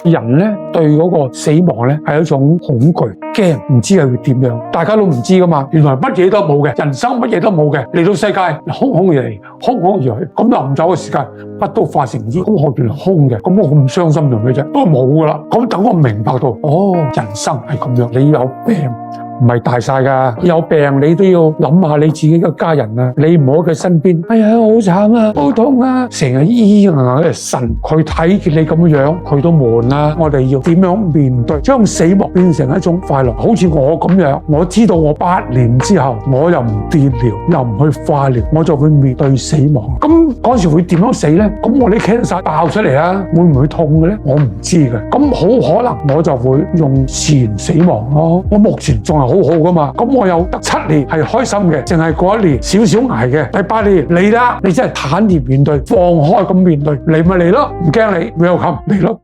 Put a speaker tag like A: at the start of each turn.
A: 人咧對嗰個死亡咧係一種恐懼，驚唔知係會點樣，大家都唔知噶嘛。原來乜嘢都冇嘅，人生乜嘢都冇嘅，嚟到世界空空而嚟，空空而去，咁臨走嘅時間，不都化成煙，咁我原來空嘅，咁我咁傷心做咩啫？都冇噶啦。咁等我明白到，哦，人生係咁樣，你有病。唔係大晒㗎，有病你都要諗下你自己嘅家人啊，你唔好喺佢身邊。哎呀，好慘啊，好痛啊，成日醫啊，神佢睇見你咁樣，佢都悶啦。我哋要點樣面對，將死亡變成一種快樂？好似我咁樣，我知道我8年之後，我又唔電療，又唔去化療，我就會面對死亡。咁嗰時會點樣死咧？咁我啲 cancer 爆出嚟啊，會唔會痛嘅咧？我唔知嘅。咁好可能我就會用自然死亡咯。我目前仲係好好噶嘛，咁我有得7年係開心嘅，淨係嗰1年少少捱嘅，第8年嚟啦，你真係坦然面對，放開咁面對，嚟咪嚟咯，唔驚你 welcome 嚟咯。